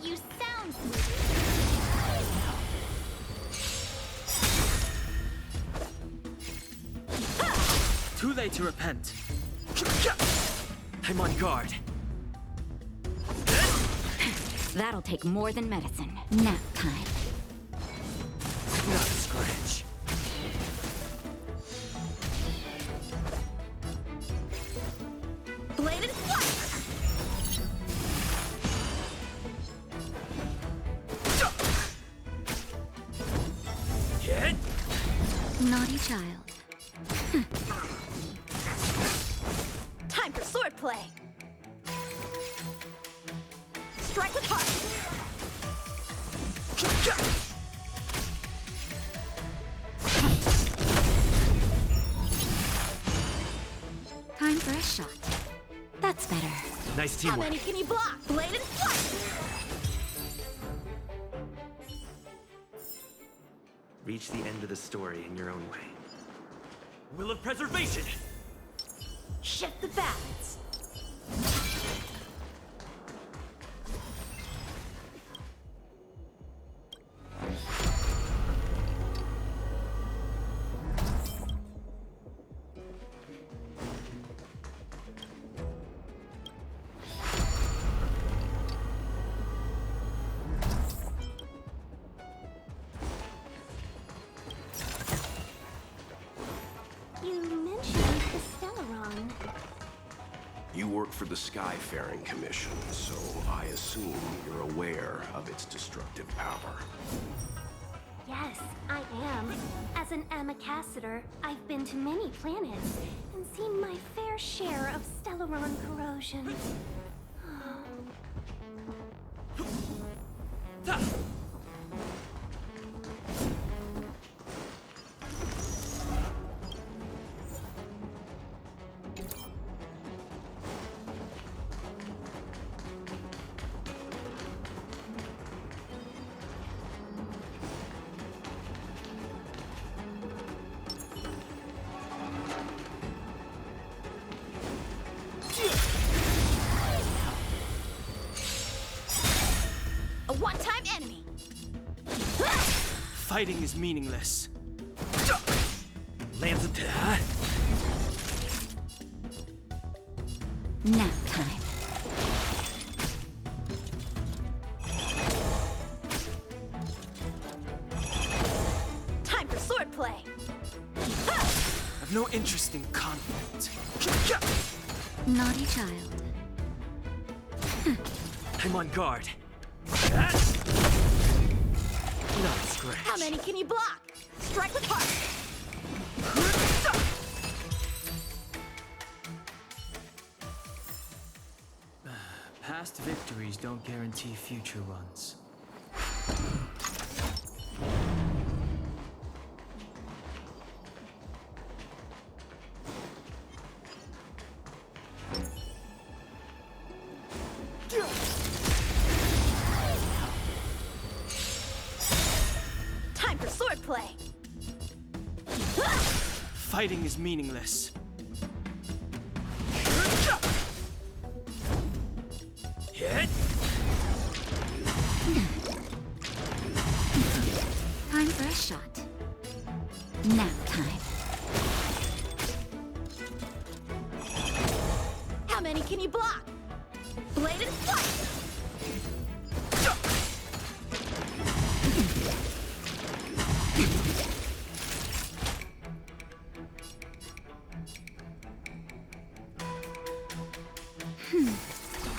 you sound, sweetie. Too late to repent. I'm on guard. That'll take more than medicine. Nap time. Not a scratch. Bladed flight! Hit! Naughty child. Time for swordplay! Strike with heart! Time for a shot. That's better. Nice How teamwork. many can you block? Bladed flight! Reach the end of the story in your own way. Will of preservation! Shift the balance! You mentioned the Stellaron. You work for the Skyfaring Commission, so I assume you're aware of its destructive power. Yes, I am. As an Amicassator, I've been to many planets and seen my fair share of Stellaron corrosion. A one-time enemy! Fighting is meaningless. Lands a... Nap time. Time for swordplay! I've no interest in conflict. Naughty child. I'm on guard. Not a scratch. How many can you block? Strike with heart! Past victories don't guarantee future ones. Time for swordplay! Fighting is meaningless. Hit! Time for a shot. Nap time. How many can you block? Bladed flight!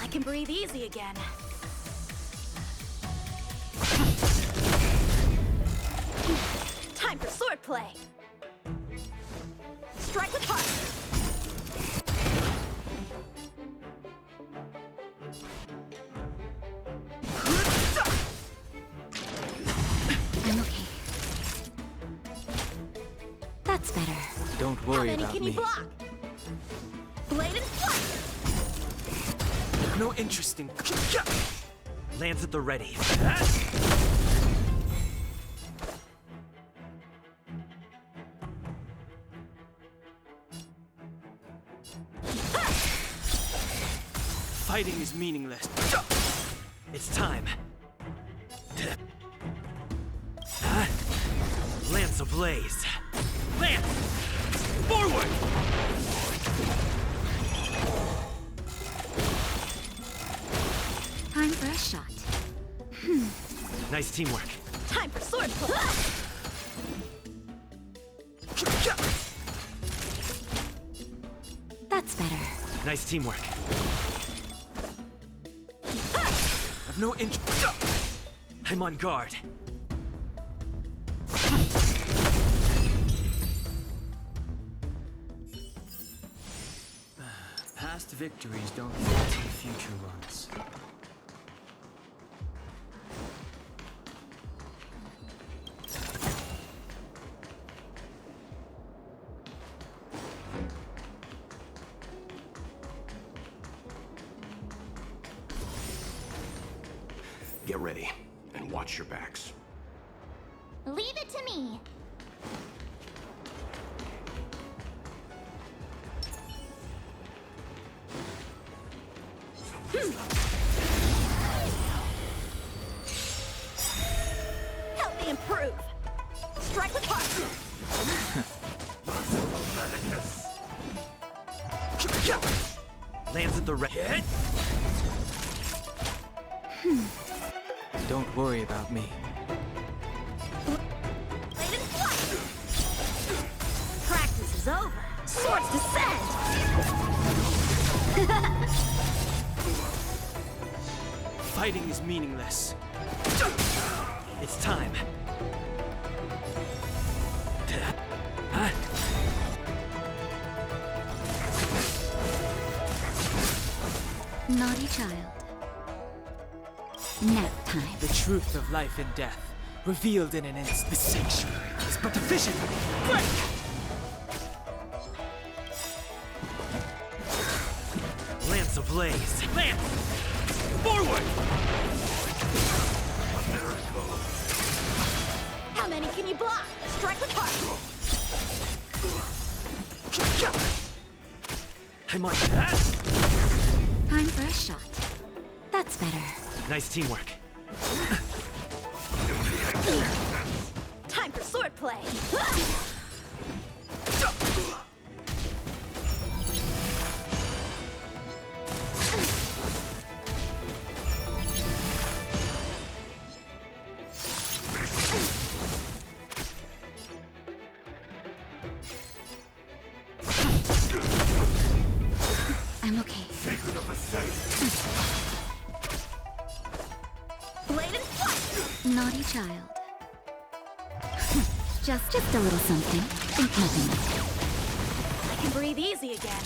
I can breathe easy again. Time for swordplay! Strike with heart! I'm okay. That's better. Don't How worry many about can me. you block? Bladed flight! No interest in... Lands at the ready. Fighting is meaningless. It's time. Lance ablaze! Lance! Forward! Time for a shot. Nice teamwork. Time for sword play. That's better. Nice teamwork. I've no interest. I'm on guard. Past victories don't guarantee future ones. Get ready, and watch your backs. Leave it to me. Help me improve. Strike with heart. Lands at the right. Hit! Don't worry about me. Blade and flight. Practice is over. Swords descend. Fighting is meaningless. It's time. Naughty child. Nap time. The truth of life and death, revealed in an instant. The sanctuary is but a vision. Break! Lance ablaze! Lance! Forward! How many can you block? Strike with heart. I'm on that! Time for a shot. That's better. Nice teamwork. Time for sword play. I'm okay. Blade and flight. Naughty child. just a little something. Think nothing of it. I can breathe easy again.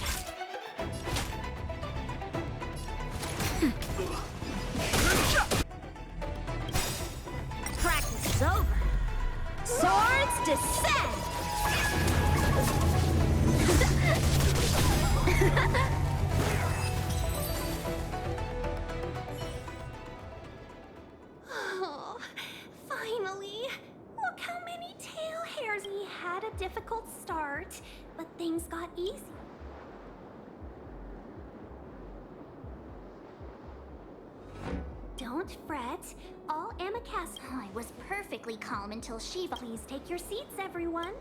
Practice is over. Swords descend. Oh, finally! Look how many tail hairs. We had a difficult start, but things got easy. Don't fret. All Amicast. I was perfectly calm until Shiva. Please take your seats, everyone.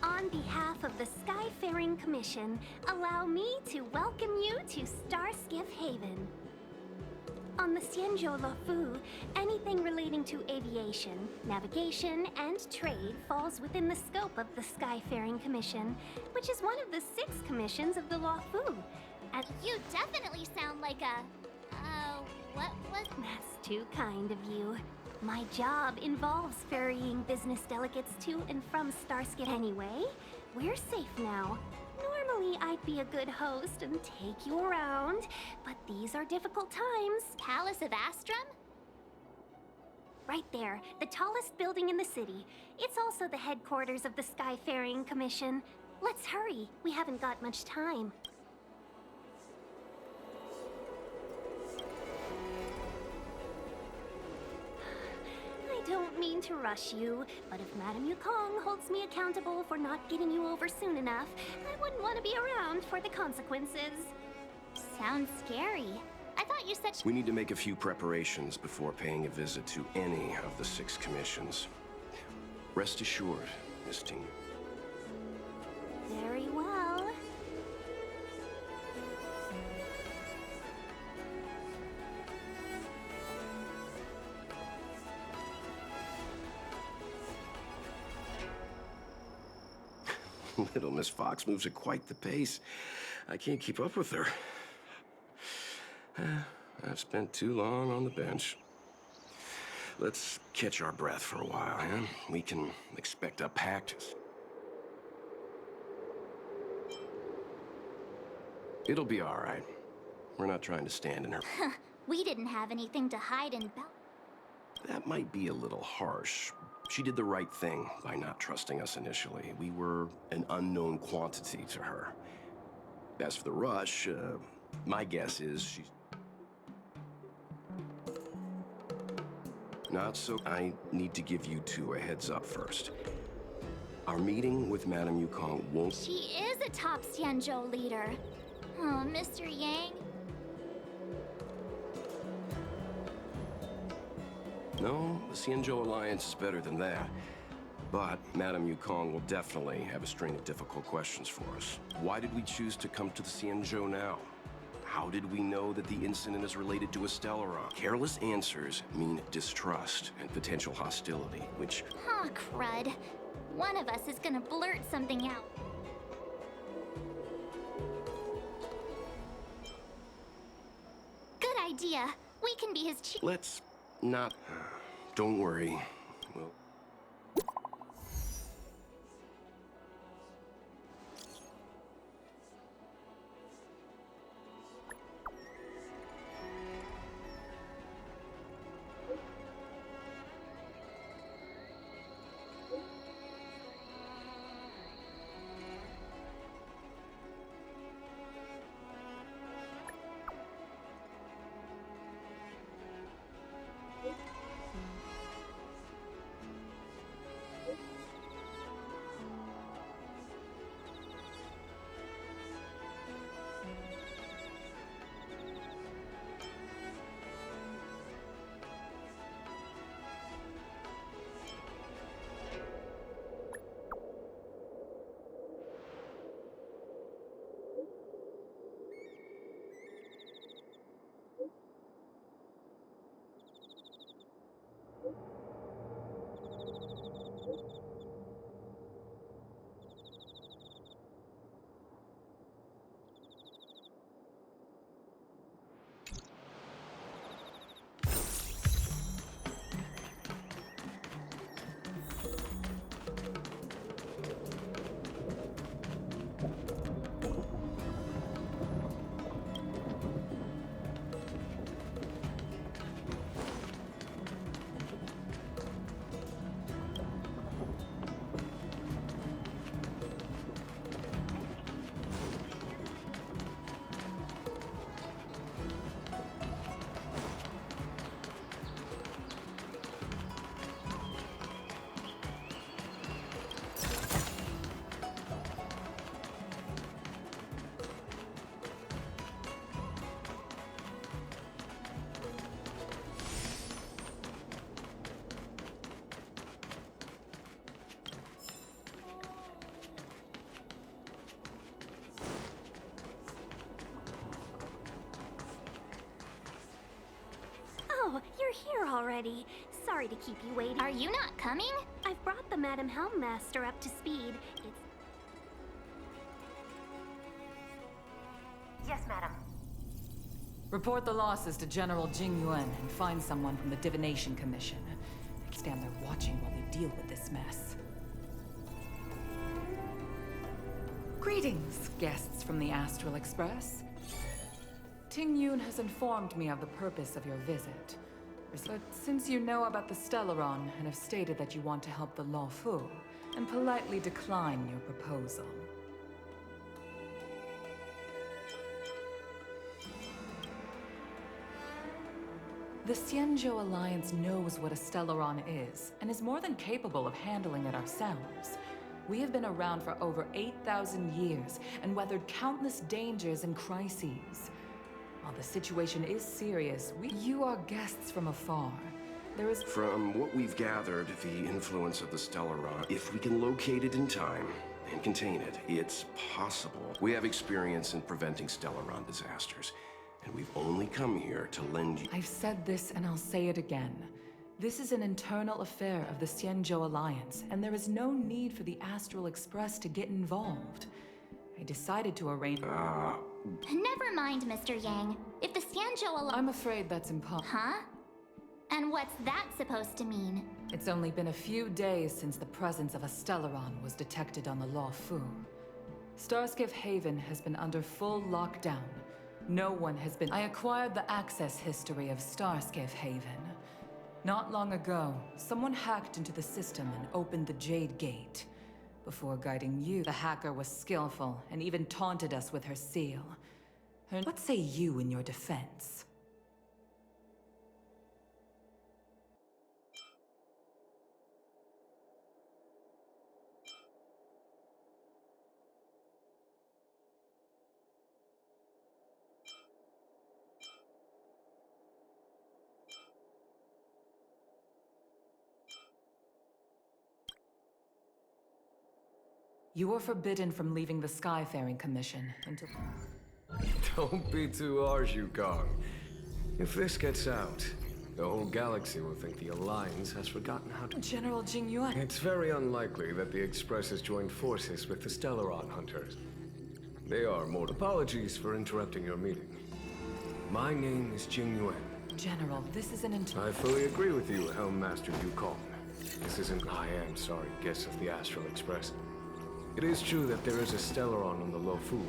On behalf of the Skyfaring Commission, allow me to welcome you to Starskiff Haven. On the xianzhou luofu, anything relating to aviation, navigation, and trade falls within the scope of the Skyfaring Commission, which is one of the 6 commissions of the luofu. You definitely sound like a... what was... That's too kind of you. My job involves ferrying business delegates to and from Starskip anyway. We're safe now. Normally, I'd be a good host and take you around, but these are difficult times. Palace of Astrum? Right there, the tallest building in the city. It's also the headquarters of the Skyfaring Commission. Let's hurry. We haven't got much time. I don't mean to rush you, but if Madame Yukong holds me accountable for not getting you over soon enough, I wouldn't want to be around for the consequences. Sounds scary. I thought you said We need to make a few preparations before paying a visit to any of the 6 commissions. Rest assured, Miss Ting. Very well. Little Miss Fox moves at quite the pace. I can't keep up with her. I've spent too long on the bench. Let's catch our breath for a while, huh? We can expect a packed... It'll be all right. We're not trying to stand in her... we didn't have anything to hide in Bel... That might be a little harsh. She did the right thing by not trusting us initially. We were an unknown quantity to her. As for the rush, my guess is she's... Not so... I need to give you 2 a heads up first. Our meeting with Madame Yukong won't... She is a top xianzhou leader. Oh, Mr. Yang. No, the xianzhou Alliance is better than that. But Madame Yukong will definitely have a string of difficult questions for us. Why did we choose to come to the xianzhou now? How did we know that the incident is related to a Stellaron? Careless answers mean distrust and potential hostility, which... Aw, crud. One of us is gonna blurt something out. Good idea. We can be his chief. Let's not... Don't worry. Well... Oh, you're here already. Sorry to keep you waiting. Are you not coming? I've brought the Madam Helmmaster up to speed. It's... Yes, madam. Report the losses to General Jing Yuan and find someone from the Divination Commission. I can stand there watching while we deal with this mess. Greetings. Greetings, guests from the Astral Express. Ting Yun has informed me of the purpose of your visit. But since you know about the Stellaron and have stated that you want to help the luofu, and politely decline your proposal. The Xianzhou Alliance knows what a Stellaron is, and is more than capable of handling it ourselves. We have been around for over 8,000 years, and weathered countless dangers and crises. While the situation is serious, you are guests from afar. There is... From what we've gathered, the influence of the Stellaron, if we can locate it in time and contain it, it's possible. We have experience in preventing Stellaron disasters, and we've only come here to lend you... I've said this and I'll say it again. This is an internal affair of the Xianzhou Alliance, and there is no need for the Astral Express to get involved. I decided to arrange... Never mind, Mr. Yang. If the Xianzhou Alliance... I'm afraid that's impossible. Huh? And what's that supposed to mean? It's only been a few days since the presence of a Stellaron was detected on the luofu. Starskiff Haven has been under full lockdown. No one has been... I acquired the access history of Starskiff Haven. Not long ago, someone hacked into the system and opened the Jade Gate. Before guiding you, the hacker was skillful and even taunted us with her seal. What say you in your defense? You are forbidden from leaving the Skyfaring Commission until... Don't be too harsh, Yukong. If this gets out, the whole galaxy will think the Alliance has forgotten how to... General Jing Yuan... It's very unlikely that the Express has joined forces with the Stellaron hunters. They are more... Apologies for interrupting your meeting. My name is Jing Yuan. General, this is an I fully agree with you, Helm Master Yukong. This isn't... I am sorry, guests of the Astral Express. It is true that there is a Stellaron on the luofu,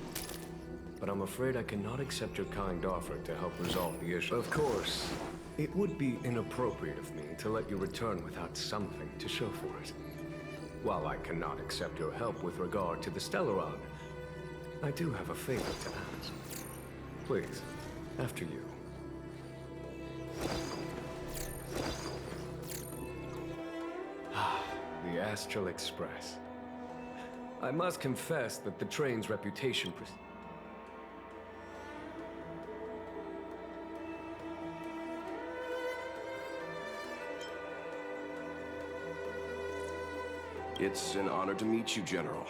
but I'm afraid I cannot accept your kind offer to help resolve the issue. Of course, it would be inappropriate of me to let you return without something to show for it. While I cannot accept your help with regard to the Stellaron, I do have a favor to ask. Please, after you. The Astral Express. I must confess that the train's reputation It's an honor to meet you, General.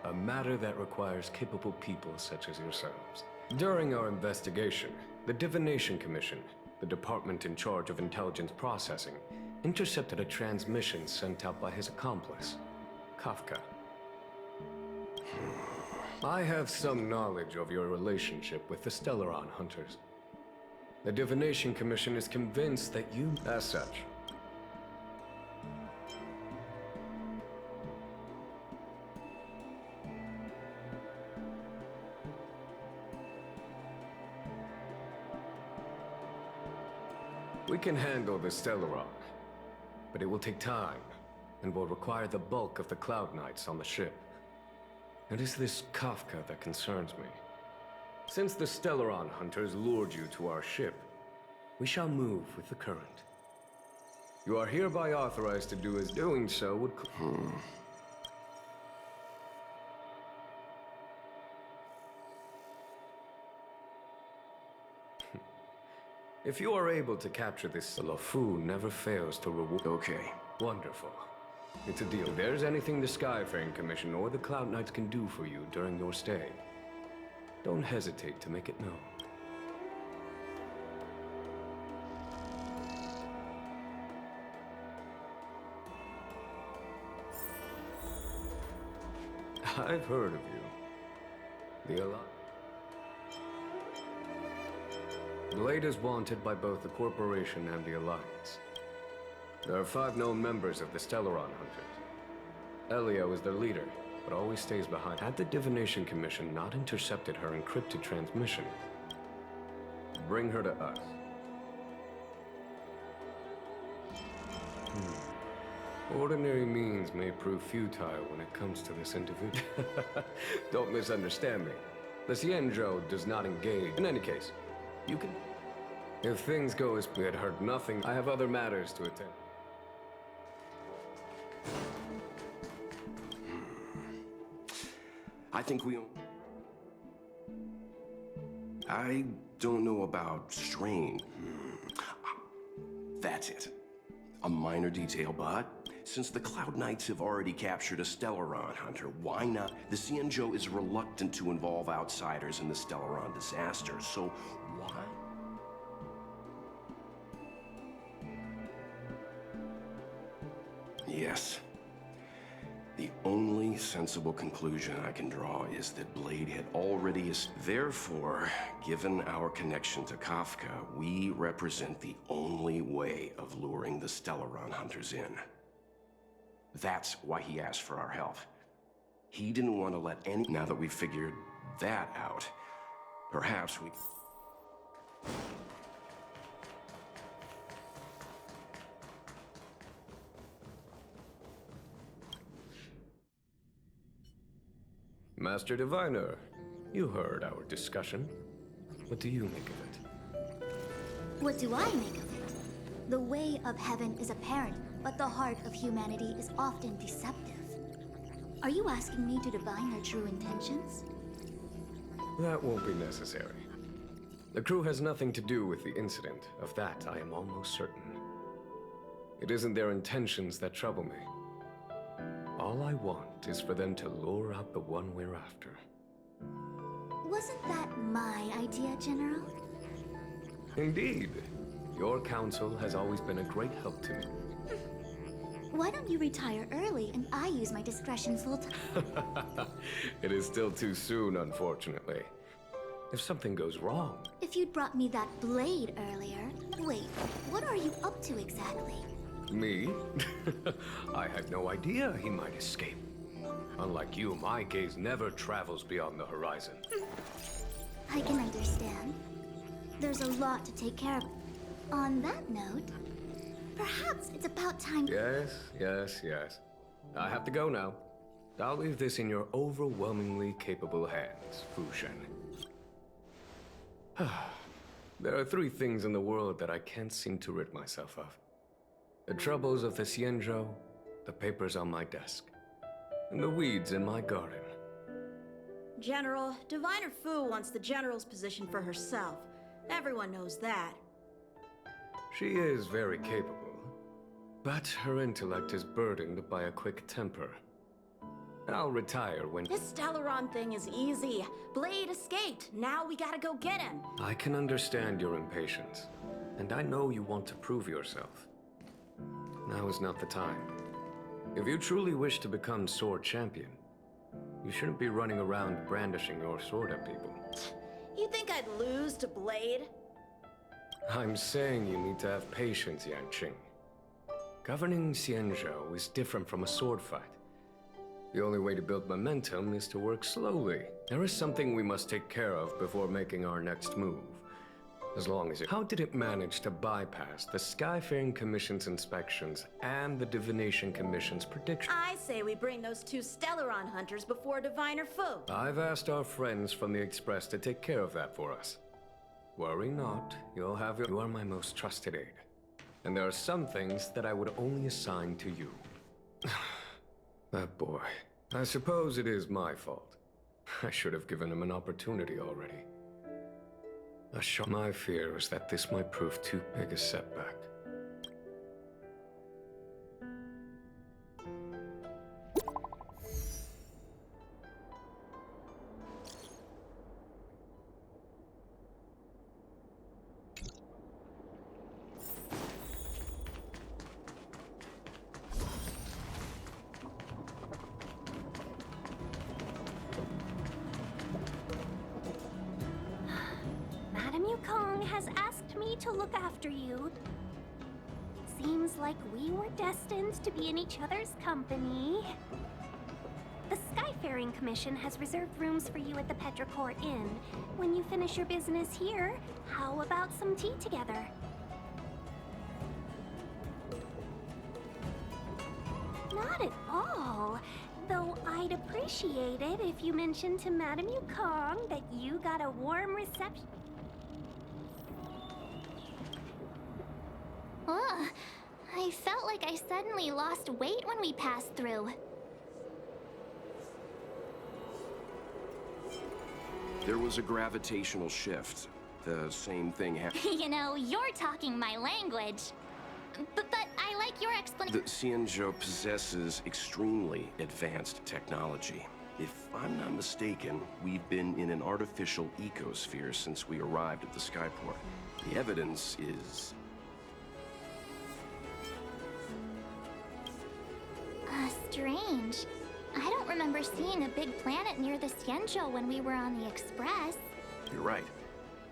A matter that requires capable people such as yourselves. During our investigation, the Divination Commission, the department in charge of intelligence processing, intercepted a transmission sent out by his accomplice, Kafka. I have some knowledge of your relationship with the Stellaron hunters. The Divination Commission is convinced that you... As such, we can handle the Stellaron, but it will take time, and will require the bulk of the Cloud Knights on the ship. It is this Kafka that concerns me. Since the Stellaron hunters lured you to our ship, we shall move with the current. You are hereby authorized to do as doing so would... If you are able to capture this, the luofu never fails to reward... Okay. Wonderful. It's a deal. If there's anything the Skyfaring Commission or the Cloud Knights can do for you during your stay, don't hesitate to make it known. I've heard of you. The Alliance. Blade is wanted by both the Corporation and the Alliance. There are 5 known members of the Stellaron Hunters. Elio is their leader, but always stays behind. Had the Divination Commission not intercepted her encrypted transmission, bring her to us. Ordinary means may prove futile when it comes to this individual. Don't misunderstand me. The xianzhou does not engage. In any case, you can... If things go as we had heard nothing, I have other matters to attend. I think I don't know about strain. That's it. A minor detail, but since the Cloud Knights have already captured a Stellaron hunter, why not? The xianzhou is reluctant to involve outsiders in the Stellaron disaster, so why? Yes. The only sensible conclusion I can draw is that Blade had already... Therefore, given our connection to Kafka, we represent the only way of luring the Stellaron hunters in. That's why he asked for our help. He didn't want to let any... Now that we've figured that out, perhaps we... Master Diviner, you heard our discussion. What do you make of it? What do I make of it? The way of heaven is apparent, but the heart of humanity is often deceptive. Are you asking me to divine her true intentions? That won't be necessary. The crew has nothing to do with the incident. Of that, I am almost certain. It isn't their intentions that trouble me. All I want is for them to lure out the one we're after. Wasn't that my idea, General? Indeed. Your counsel has always been a great help to me. Why don't you retire early and I use my discretion full time? It is still too soon, unfortunately. If something goes wrong... If you'd brought me that blade earlier... Wait, what are you up to exactly? Me? I had no idea he might escape. Unlike you, my gaze never travels beyond the horizon. I can understand. There's a lot to take care of. On that note, perhaps it's about time... Yes. I have to go now. I'll leave this in your overwhelmingly capable hands, Fu Shen. There are 3 things in the world that I can't seem to rid myself of. The troubles of the xianzhou, the papers on my desk, and the weeds in my garden. General, Diviner Fu wants the General's position for herself. Everyone knows that. She is very capable, but her intellect is burdened by a quick temper. I'll retire when... This Stellaron thing is easy. Blade escaped. Now we gotta go get him. I can understand your impatience, and I know you want to prove yourself. Now is not the time. If you truly wish to become sword champion, you shouldn't be running around brandishing your sword at people. You think I'd lose to Blade? I'm saying you need to have patience, Yanqing. Governing xianzhou is different from a sword fight. The only way to build momentum is to work slowly. There is something we must take care of before making our next move. As long as it... How did it manage to bypass the Skyfaring Commission's inspections and the Divination Commission's prediction? I say we bring those 2 Stellaron hunters before Diviner Fu. I've asked our friends from the Express to take care of that for us. Worry not, you'll have your... You are my most trusted aide. And there are some things that I would only assign to you. That boy. I suppose it is my fault. I should have given him an opportunity already. My fear is that this might prove too big a setback. Has asked me to look after you. Seems like we were destined to be in each other's company. The Skyfaring Skyfaring Commission has reserved rooms for you at the Petrichor Inn. When you finish your business here, how about some tea together? Not at all. Though I'd appreciate it if you mentioned to Madame Yukong that you got a warm reception. Ugh, I felt like I suddenly lost weight when we passed through. There was a gravitational shift. The same thing happened. You know, you're talking my language. But I like your explanation. The xianzhou possesses extremely advanced technology. If I'm not mistaken, we've been in an artificial ecosphere since we arrived at the skyport. The evidence is... Strange. I don't remember seeing a big planet near the xianzhou when we were on the Express. You're right.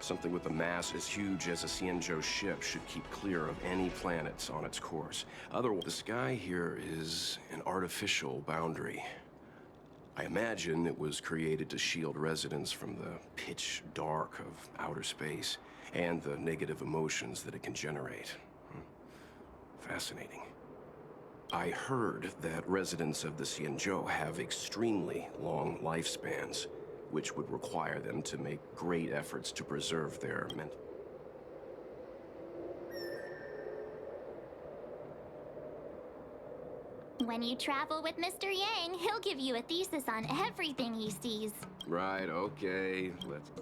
Something with a mass as huge as a xianzhou ship should keep clear of any planets on its course. Otherwise, the sky here is an artificial boundary. I imagine it was created to shield residents from the pitch dark of outer space and the negative emotions that it can generate. Fascinating. I heard that residents of the xianzhou have extremely long lifespans, which would require them to make great efforts to preserve their mental. When you travel with Mr. Yang, he'll give you a thesis on everything he sees. Right, okay, let's...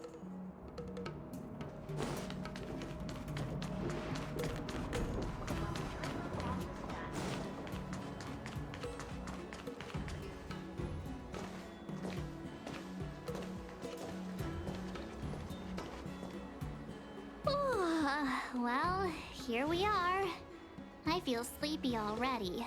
Well, here we are. I feel sleepy already.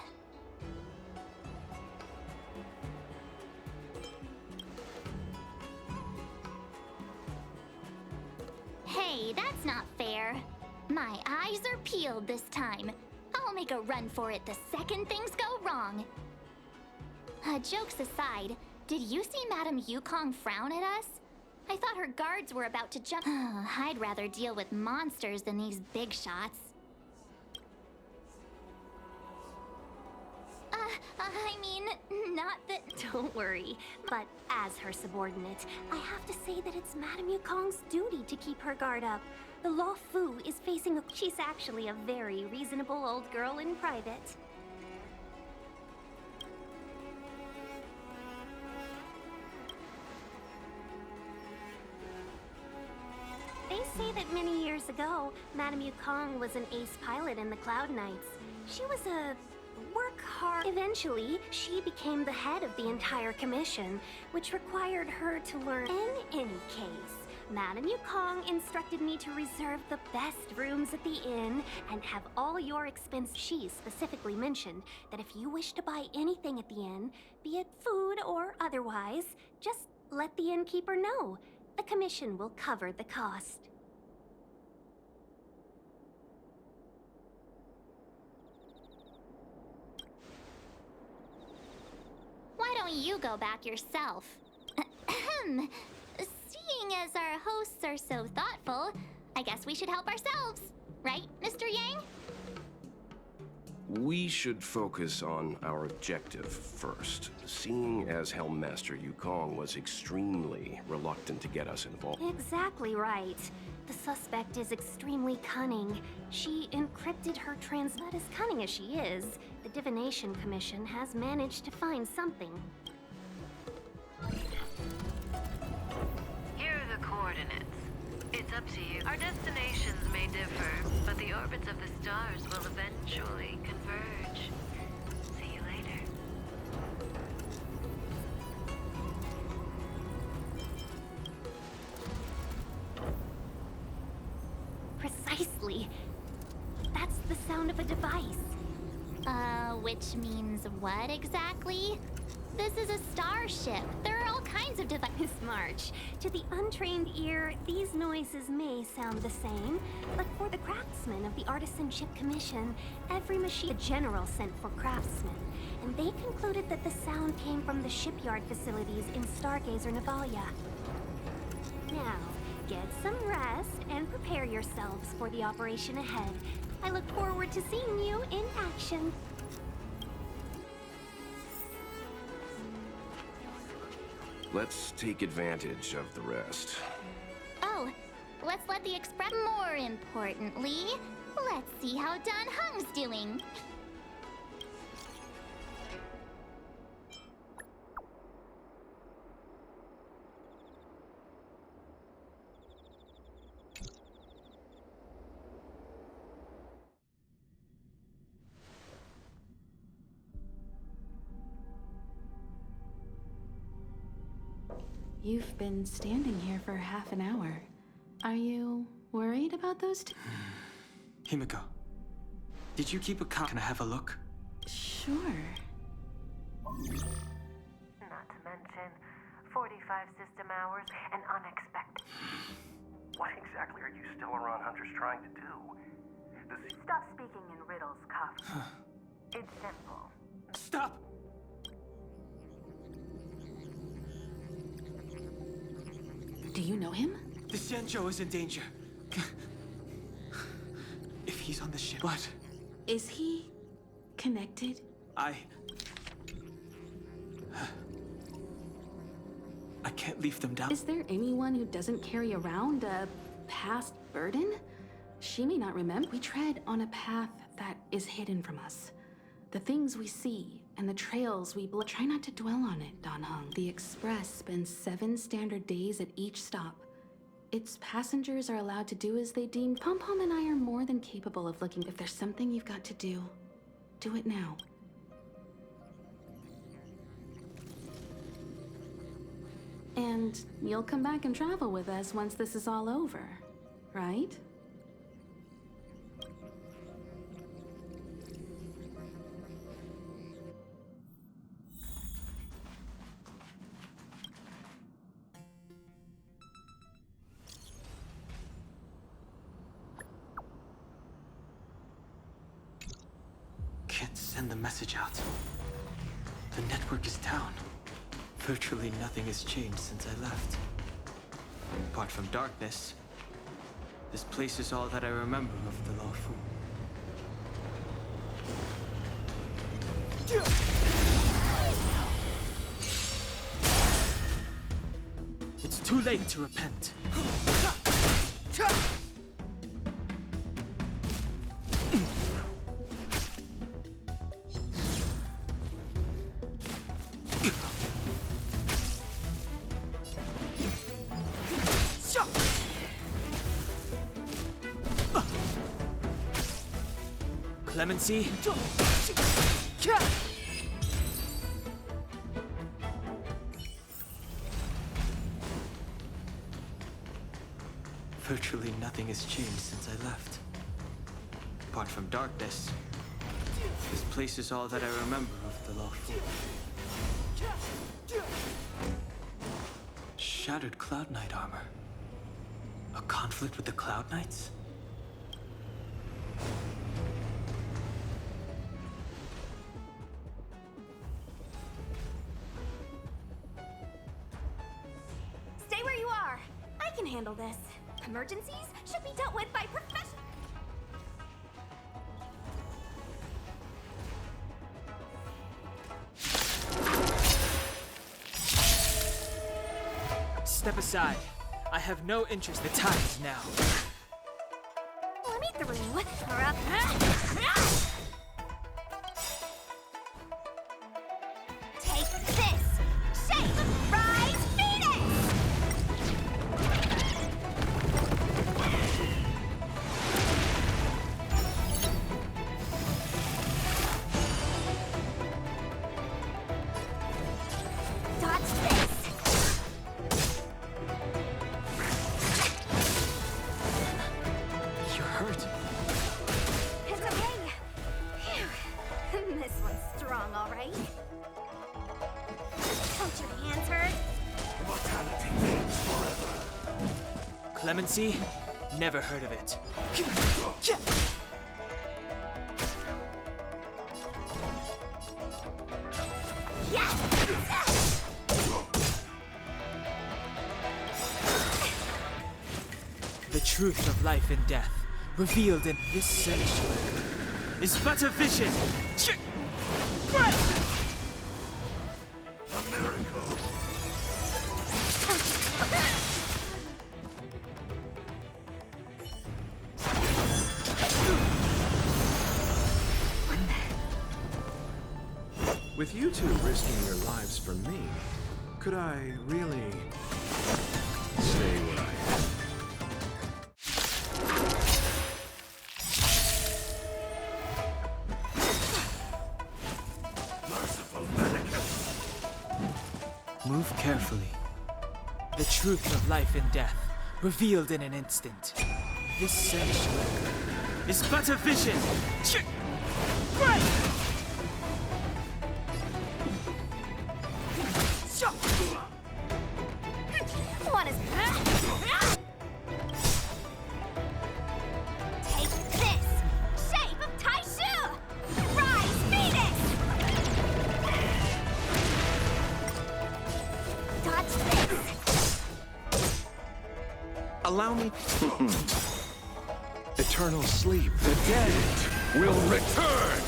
Hey, that's not fair. My eyes are peeled this time. I'll make a run for it the second things go wrong. Jokes aside, did you see Madame Yukong frown at us? I thought her guards were about to jump. I'd rather deal with monsters than these big shots. I mean, not that... Don't worry, but as her subordinate, I have to say that it's Madame Yukong's duty to keep her guard up. The luofu is facing a... She's actually a very reasonable old girl in private. They say that many years ago, Madame Yukong was an ace pilot in the Cloud Knights. She was a... work hard. Eventually, she became the head of the entire commission, which required her to learn. In any case, Madame Yukong instructed me to reserve the best rooms at the inn and have all your expense. She specifically mentioned that if you wish to buy anything at the inn, be it food or otherwise, just let the innkeeper know. The commission will cover the cost. Why don't you go back yourself? Seeing as our hosts are so thoughtful, I guess we should help ourselves. Right, Mr. Yang? We should focus on our objective first. Seeing as Helmmaster Yukong was extremely reluctant to get us involved. Exactly right. The suspect is extremely cunning. She encrypted her but as cunning as she is, the Divination Commission has managed to find something. Here are the coordinates. It's up to you. Our destinations may differ, but the orbits of the stars will eventually converge. See you later. Precisely. That's the sound of a device. Which means what exactly? This is a starship. There are all kinds kinds of Miss March, to the untrained ear, these noises may sound the same, but for the craftsmen of the Artisanship Commission, every machine the General sent for craftsmen, and they concluded that the sound came from the shipyard facilities in Stargazer Navalia. Now, get some rest and prepare yourselves for the operation ahead. I look forward to seeing you in action. Let's take advantage of the rest. Oh, let's let the express. More importantly, let's see how Don Hung's doing. You've been standing here for half an hour. Are you worried about those two? Himiko, did you keep a count? Can I have a look? Sure. Not to mention 45 system hours and unexpected. What exactly are you Stellaron hunters trying to do? Stop speaking in riddles, Cuff. It's simple. Stop! Do you know him? The xianzhou is in danger. If he's on the ship, what? Is he connected? I can't leave them down. Is there anyone who doesn't carry around a past burden? She may not remember. We tread on a path that is hidden from us. The things we see and the trails we try not to dwell on it, Don Hung. The Express spends 7 standard days at each stop. Its passengers are allowed to do as they deem. Pom-Pom and I are more than capable of looking. If there's something you've got to do it now. And you'll come back and travel with us once this is all over, right? Can't send the message out. The network is down. Virtually nothing has changed since I left. Apart from darkness, this place is all that I remember of the luofu. It's too late to repent. Clemency? Virtually nothing has changed since I left. Apart from darkness, this place is all that I remember of the luofu. Shattered Cloud Knight armor. A conflict with the Cloud Knights? Stay where you are. I can handle this. Emergencies should be dealt with by professionals. Step aside. I have no interest. The time is now. Let me through. Take this! Shape! Rise Phoenix! Dodge this! You're hurt. It's okay. Clemency? Never heard of it. The truth of life and death, revealed in this sanctuary, is but a vision. With you two risking your lives for me, could I really stay where I am? Move carefully. The truth of life and death, revealed in an instant. This sanctuary is but a vision. What is Take this! Shape of Taishu! Rise, Phoenix! Dodge this! Allow me. Eternal sleep. The dead will return.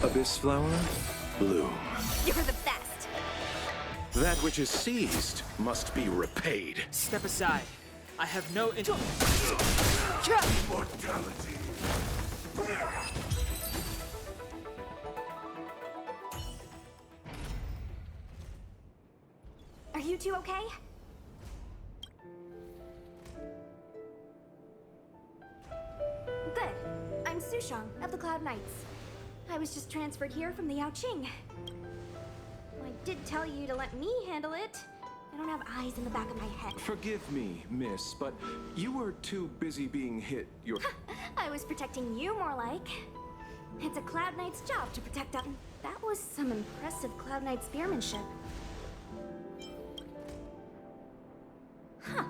Abyss flower, bloom. You're the best! That which is seized must be repaid. Step aside. I have no Mortality. Are you two okay? Good. I'm Sushang of the Cloud Knights. I was just transferred here from the Yaoqing. I did tell you to let me handle it. I don't have eyes in the back of my head. Forgive me, miss, but you were too busy being hit. I was protecting you more like. It's a Cloud Knight's job to protect that. That was some impressive Cloud Knight spearmanship. Huh.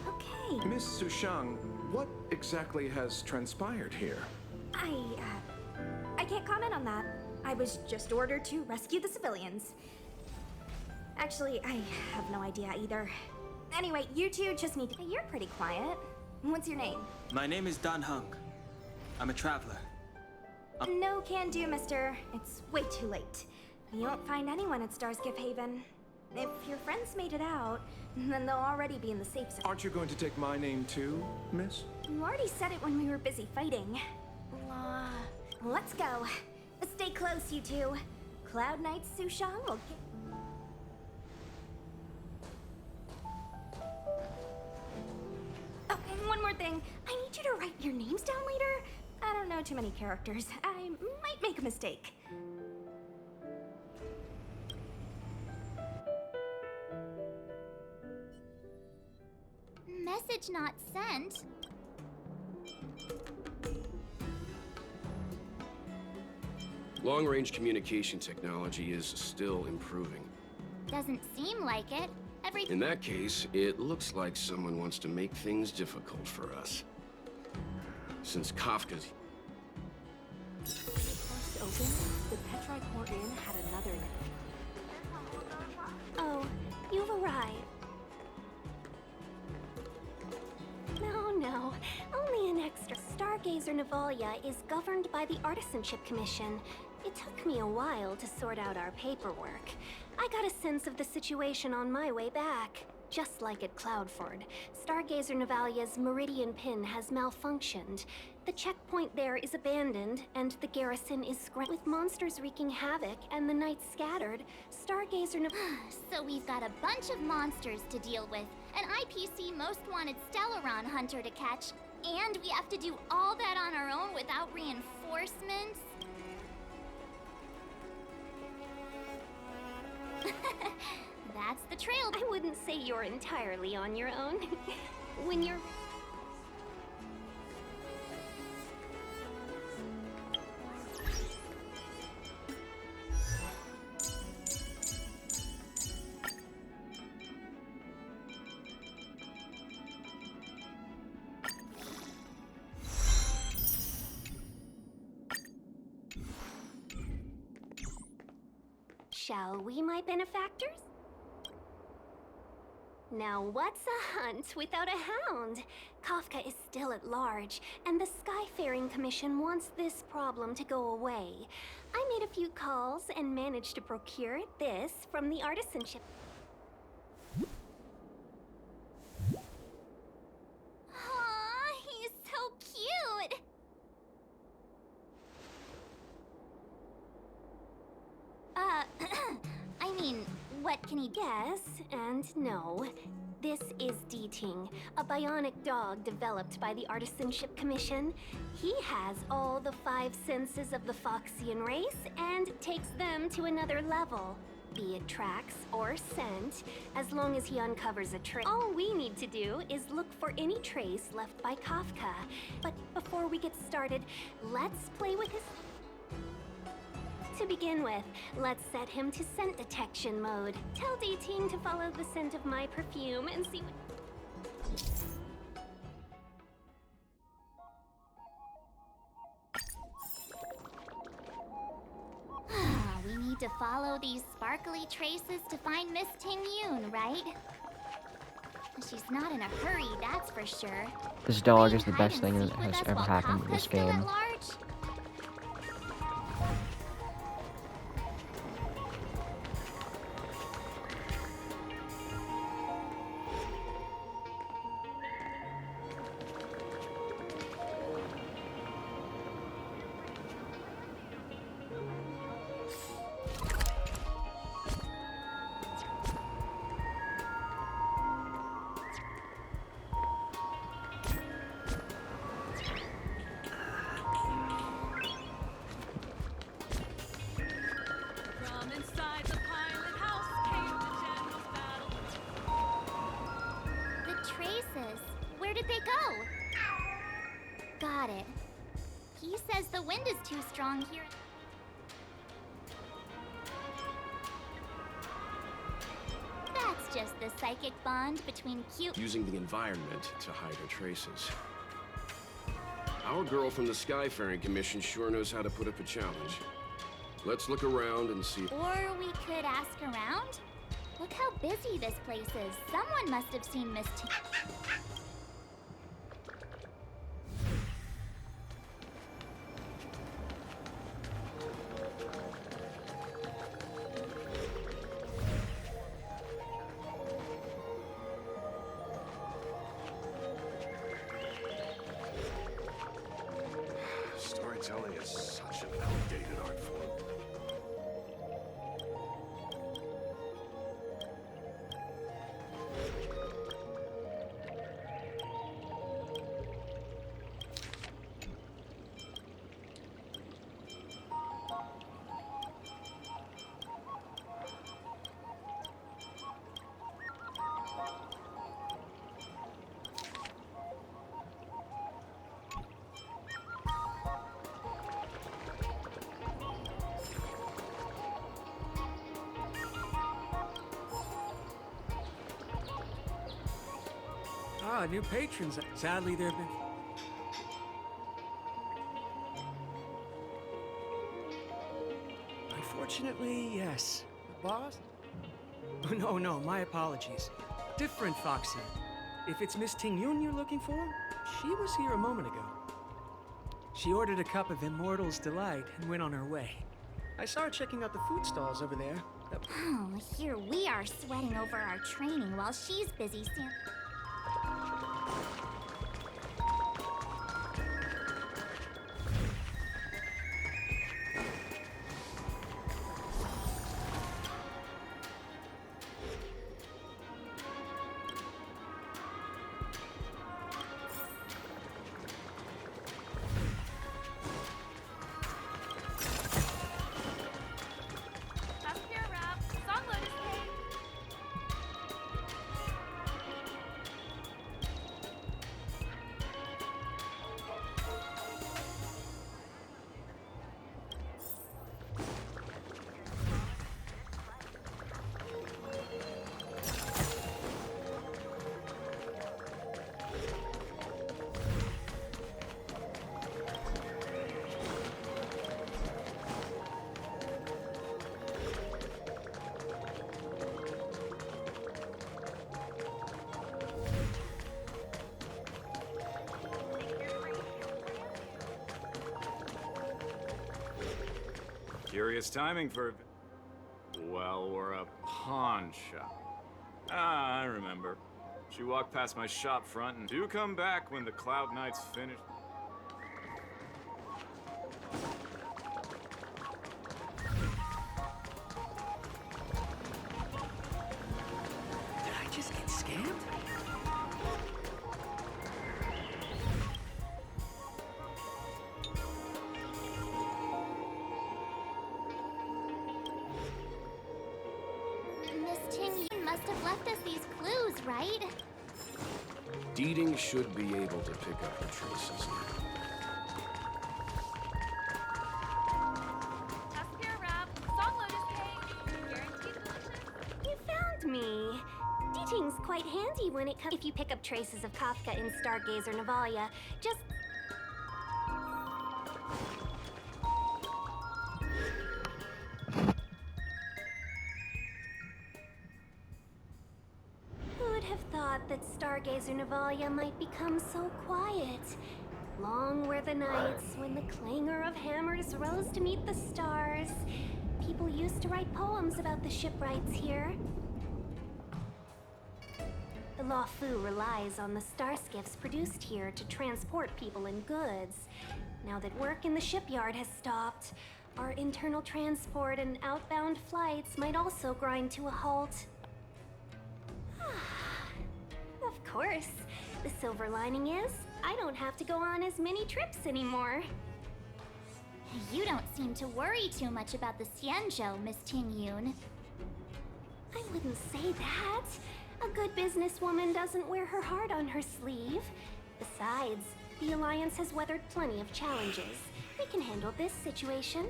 Okay. Miss Sushang, what exactly has transpired here? I can't comment on that. I was just ordered to rescue the civilians. Actually, I have no idea either. Anyway, you two just need to... You're pretty quiet. What's your name? My name is Dan Hung. I'm a traveler. No can do, mister. It's way too late. You won't find anyone at Starskiff Haven. If your friends made it out, then they'll already be in the safe zone. Aren't you going to take my name too, miss? You already said it when we were busy fighting. Let's go. Stay close, you two. Cloud Knight Sushang will get... Oh, and one more thing. I need you to write your names down later. I don't know too many characters. I might make a mistake. Message not sent. Long-range communication technology is still improving. Doesn't seem like it. In that case, it looks like someone wants to make things difficult for us. Since Kafka's... First open, the Petrichor Inn had another name. Oh, you've arrived. No, only an extra. Stargazer Navalia is governed by the Artisanship Commission. It took me a while to sort out our paperwork. I got a sense of the situation on my way back. Just like at Cloudford, Stargazer Navalia's Meridian Pin has malfunctioned. The checkpoint there is abandoned, and the garrison is with monsters wreaking havoc and the knights scattered. Stargazer So we've got a bunch of monsters to deal with, an IPC most wanted Stellaron hunter to catch, and we have to do all that on our own without reinforcements? That's the trail. I wouldn't say you're entirely on your own. When you're... shall we, my benefactors? Now what's a hunt without a hound? Kafka is still at large, and the Skyfaring Commission wants this problem to go away. I made a few calls and managed to procure this from the artisanship. Aw, he's so cute! I mean, what can he Yes and no. This is Deeting, a bionic dog developed by the Artisanship Commission. He has all the 5 senses of the Foxian race and takes them to another level. Be it tracks or scent, as long as he uncovers a trace. All we need to do is look for any trace left by Kafka. But before we get started, let's play with his... To begin with, let's set him to scent detection mode. Tell Deeting to follow the scent of my perfume and see what... We need to follow these sparkly traces to find Miss Ting Yun, right? She's not in a hurry, that's for sure. This dog Playing is the hide best and thing that seek with has us ever while happened in Kafka's this still game. at large? Where did they go? Got it. He says the wind is too strong here. That's just the psychic bond between cute... Using the environment to hide her traces. Our girl from the Skyfaring Commission sure knows how to put up a challenge. Let's look around and see... Or we could ask around? Look how busy this place is. Someone must have seen Miss T. Storytelling is such an outdated art form. Ah, new patrons. Sadly, there have been... Unfortunately, yes. The boss? Oh, no, my apologies. Different Foxy. If it's Miss Ting Yun you're looking for, she was here a moment ago. She ordered a cup of Immortal's Delight and went on her way. I saw her checking out the food stalls over there. Oh, here we are sweating over our training while she's busy Curious timing for... Well, we're a pawn shop. Ah, I remember. She walked past my shop front and do come back when the Cloud Knight's finished. Did I just get scammed? Miss Ting Yun must have left us these clues, right? Deeding should be able to pick up her traces now. You found me. Dating's quite handy when it comes if you pick up traces of Kafka in Stargazer Navalia. Just who'd have thought that Stargazer Navalia might become so quiet? Long were the nights when the clangor of hammers rose to meet the stars. People used to write poems about the shipwrights here. The luofu relies on the star skiffs produced here to transport people and goods. Now that work in the shipyard has stopped, our internal transport and outbound flights might also grind to a halt. Of course, the silver lining is I don't have to go on as many trips anymore. You don't seem to worry too much about the xianzhou, Miss Ting Yun. I wouldn't say that. A good businesswoman doesn't wear her heart on her sleeve. Besides, the Alliance has weathered plenty of challenges. We can handle this situation.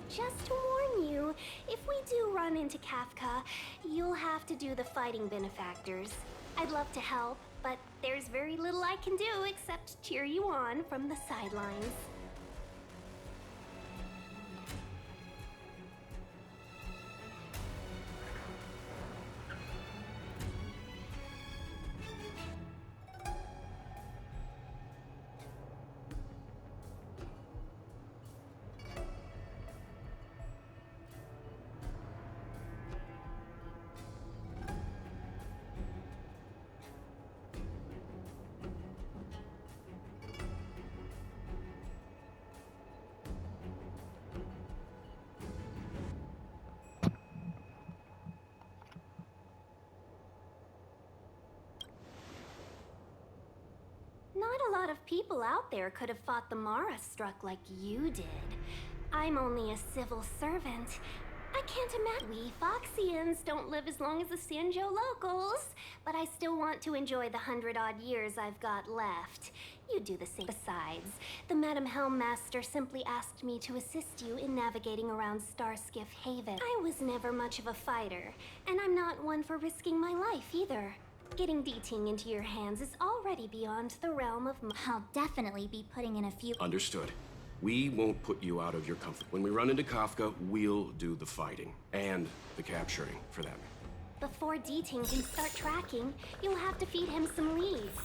Just to warn you, if we do run into Kafka, you'll have to do the fighting benefactors. I'd love to help, but there's very little I can do except cheer you on from the sidelines. Not a lot of people out there could have fought the Mara struck like you did. I'm only a civil servant. I can't imagine we Foxians don't live as long as the xianzhou locals, but I still want to enjoy the 100-odd years I've got left. You do the same. Besides, the Madam Helmmaster simply asked me to assist you in navigating around Starskiff Haven. I was never much of a fighter, and I'm not one for risking my life either. Getting Deeting into your hands is already beyond the realm of I'll definitely be putting in a few... Understood. We won't put you out of your comfort. When we run into Kafka, we'll do the fighting. And the capturing, for that matter. Before Deeting can start tracking, you'll have to feed him some leads.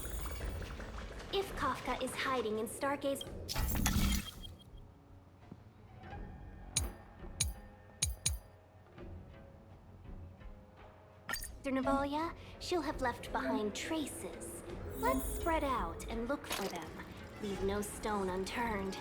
If Kafka is hiding in Stargaze... Navalia, she'll have left behind traces. Let's spread out and look for them. Leave no stone unturned.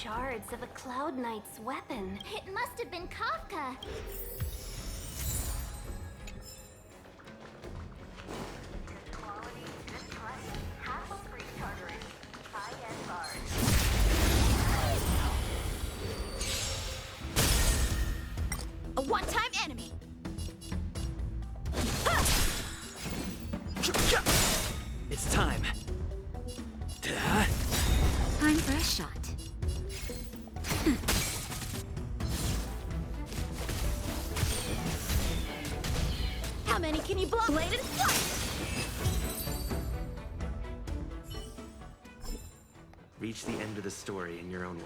Shards of a Cloud Knight's weapon. It must have been Kafka. A one-time enemy. It's time. Time for a shot. How many can you block? Blade and flight! Reach the end of the story in your own way.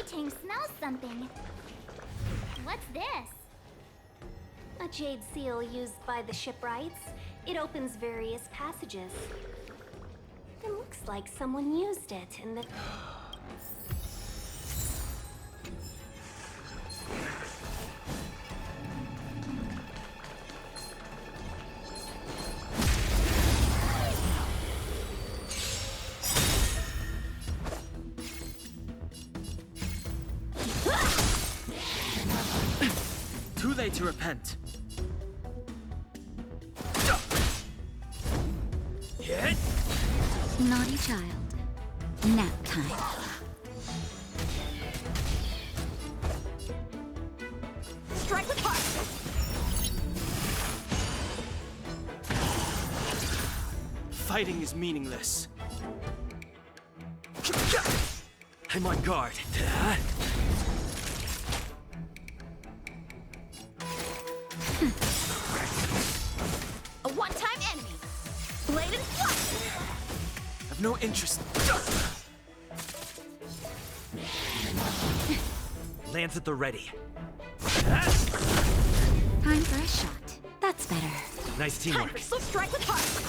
Tang smells something. What's this? A jade seal used by the shipwrights. It opens various passages. It looks like someone used it in the... Too late to repent. Hit! Naughty child. Nap time. Strike with heart! Fighting is meaningless. I'm on guard. A one-time enemy. Blade and flight! I've no interest. Lance at the ready. Time for a shot. That's better. Nice Time teamwork. for some strike with heart!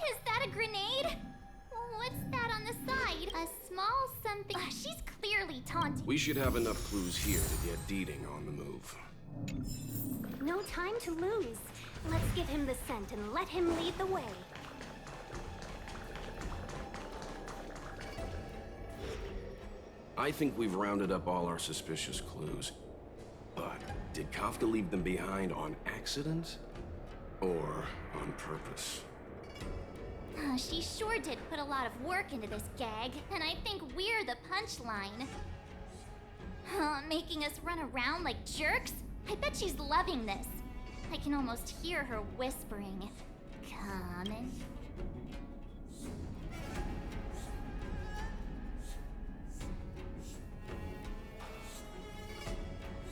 Is that a grenade? What's that on the side? A small something. She's clearly taunting. We should have enough clues here to get Deeding on the move. No time to lose. Let's give him the scent and let him lead the way. I think we've rounded up all our suspicious clues. But did Kafka leave them behind on accident? Or on purpose? She sure did put a lot of work into this gag, and I think we're the punchline. Making us run around like jerks? I bet she's loving this. I can almost hear her whispering. Coming.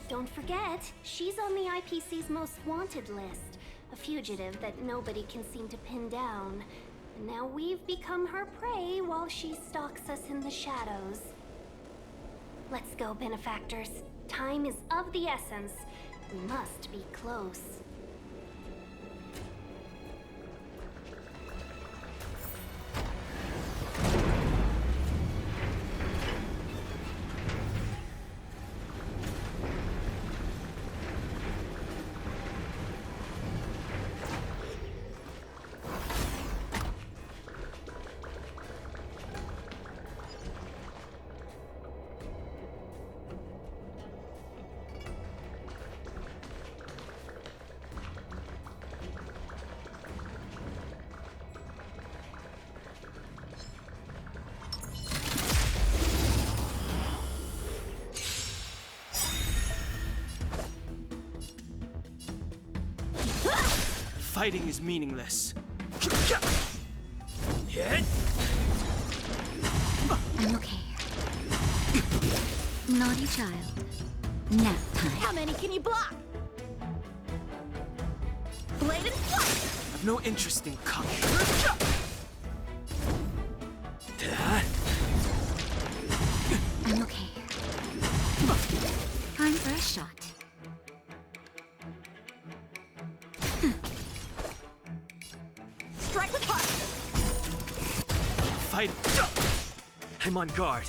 Don't forget, she's on the IPC's most wanted list. A fugitive that nobody can seem to pin down. And now we've become her prey while she stalks us in the shadows. Let's go, benefactors. Time is of the essence. We must be close. Fighting is meaningless. Hit! I'm okay. Naughty child. Nap time. How many can you block? Blade and flight! I've no interest in coming. I'm okay. Time for a shot. Strike with heart! Fight! I'm on guard.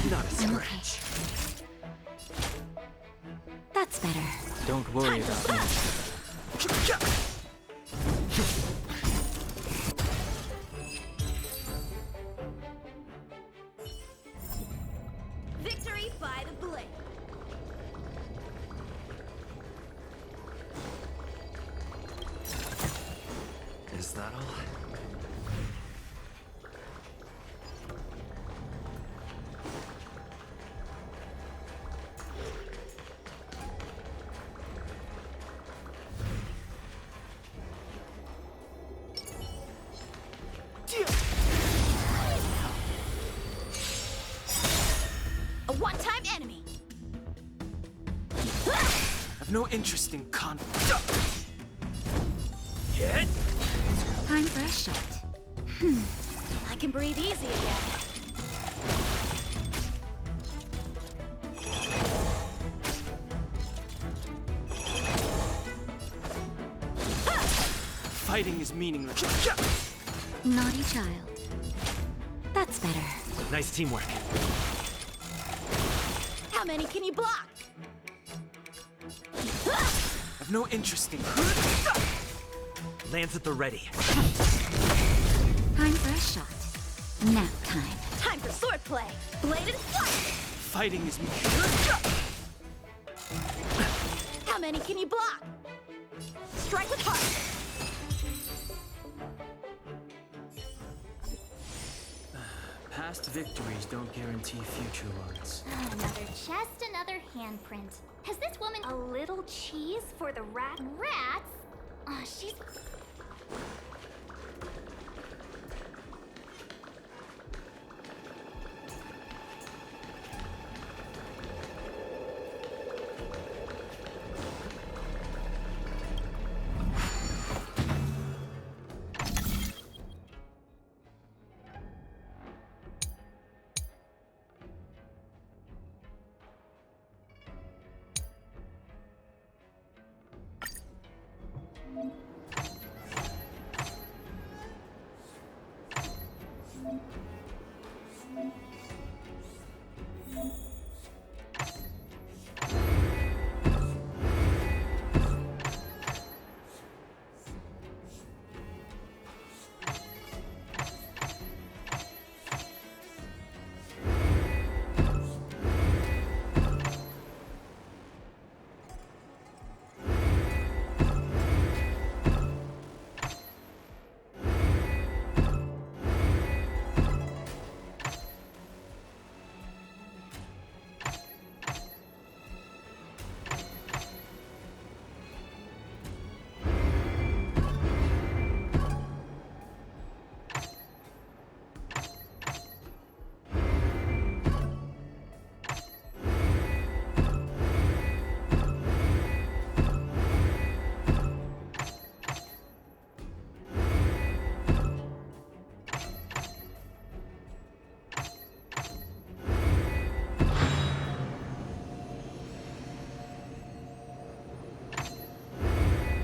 Not a scratch. That's better. Don't worry about me. Victory by the blade. Is that all? A one-time enemy. I've no interest in conflict. Hit! Time for a shot. I can breathe easy again. Fighting is meaningless. Naughty child. That's better. Nice teamwork. How many can you block? I've no interest in. Lands at the ready. Time for a shot. Nap time. Time for swordplay. Bladed fight. Fighting is. How many can you block? Strike with heart. Past victories don't guarantee future ones. Another chest, another handprint. Has this woman A little cheese for the rat. rats? She's